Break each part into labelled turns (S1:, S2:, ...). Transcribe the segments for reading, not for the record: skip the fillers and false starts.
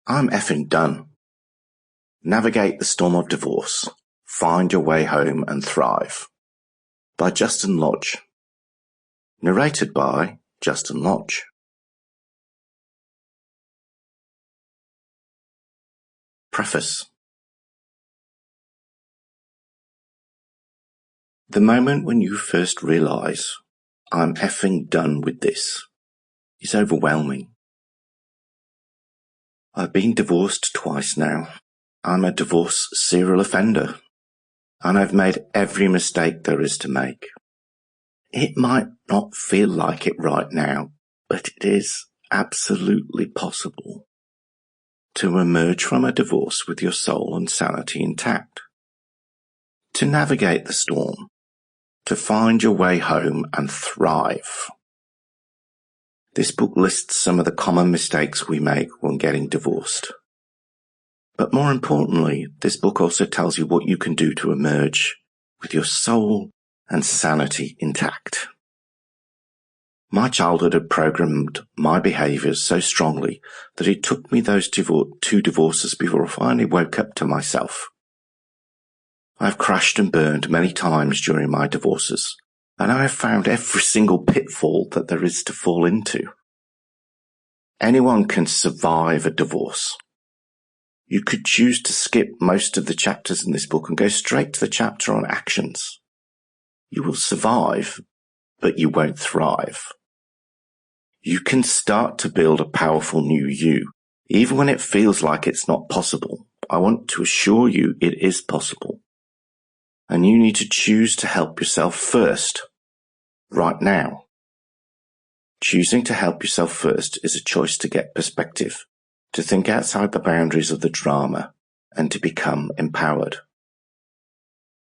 S1: I'm effing done. Navigate the Storm of Divorce. Find Your Way Home and Thrive. By Justin Lodge. Narrated by Justin Lodge. Preface. The moment when you first realise, I'm effing done with this, is overwhelming. I've been divorced twice now. I'm a divorce serial offender, and I've made every mistake there is to make. It might not feel like it right now, but it is absolutely possible to emerge from a divorce with your soul and sanity intact, to navigate the storm, to find your way home and thrive. This book lists some of the common mistakes we make when getting divorced. But more importantly, this book also tells you what you can do to emerge with your soul and sanity intact. My childhood had programmed my behaviours so strongly that it took me those two divorces before I finally woke up to myself. I've crashed and burned many times during my divorces, and I have found every single pitfall that there is to fall into. Anyone can survive a divorce. You could choose to skip most of the chapters in this book and go straight to the chapter on actions. You will survive, but you won't thrive. You can start to build a powerful new you, even when it feels like it's not possible. I want to assure you it is possible. And you need to choose to help yourself first, right now. Choosing to help yourself first is a choice to get perspective, to think outside the boundaries of the drama, and to become empowered.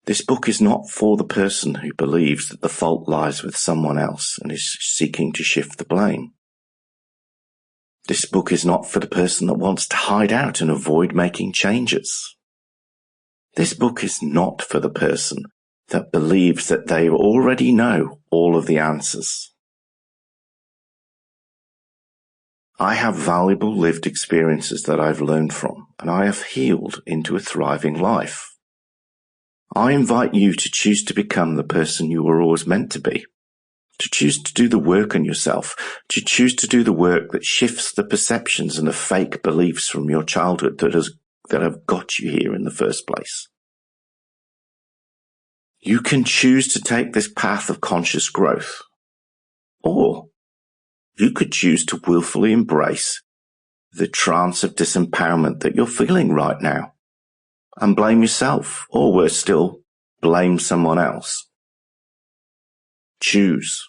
S1: This book is not for the person who believes that the fault lies with someone else and is seeking to shift the blame. This book is not for the person that wants to hide out and avoid making changes. This book is not for the person that believes that they already know all of the answers. I have valuable lived experiences that I've learned from, and I have healed into a thriving life. I invite you to choose to become the person you were always meant to be, to choose to do the work on yourself, to choose to do the work that shifts the perceptions and the fake beliefs from your childhood that have got you here in the first place. You can choose to take this path of conscious growth, or you could choose to willfully embrace the trance of disempowerment that you're feeling right now and blame yourself, or worse still, blame someone else. Choose.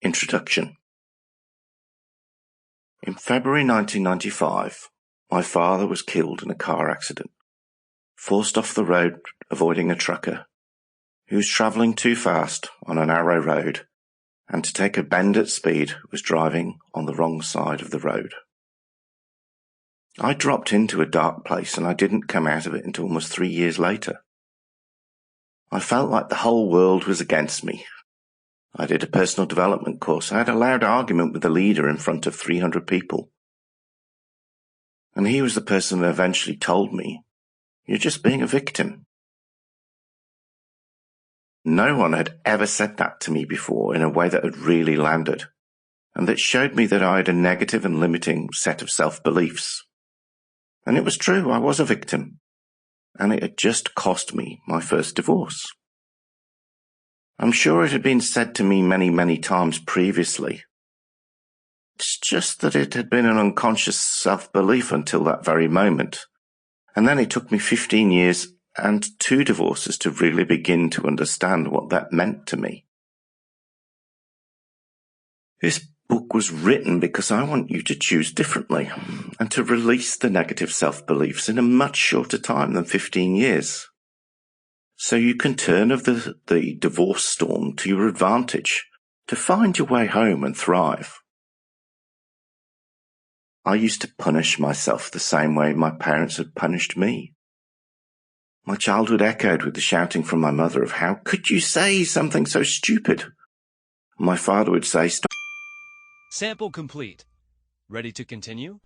S1: Introduction. In February 1995, my father was killed in a car accident, forced off the road avoiding a trucker who was travelling too fast on a narrow road, and to take a bend at speed was driving on the wrong side of the road. I dropped into a dark place and I didn't come out of it until almost 3 years later. I felt like the whole world was against me. I did a personal development course. I had a loud argument with the leader in front of 300 people. And he was the person that eventually told me, "You're just being a victim." No one had ever said that to me before in a way that had really landed, and that showed me that I had a negative and limiting set of self-beliefs. And it was true, I was a victim, and it had just cost me my first divorce. I'm sure it had been said to me many, many times previously. It's just that it had been an unconscious self-belief until that very moment. And then it took me 15 years and 2 divorces to really begin to understand what that meant to me. This book was written because I want you to choose differently and to release the negative self-beliefs in a much shorter time than 15 years. So you can turn the divorce storm to your advantage, to find your way home and thrive. I used to punish myself the same way my parents had punished me. My childhood echoed with the shouting from my mother of, "How could you say something so stupid?" My father would say, "Stop
S2: Sample complete. Ready to continue?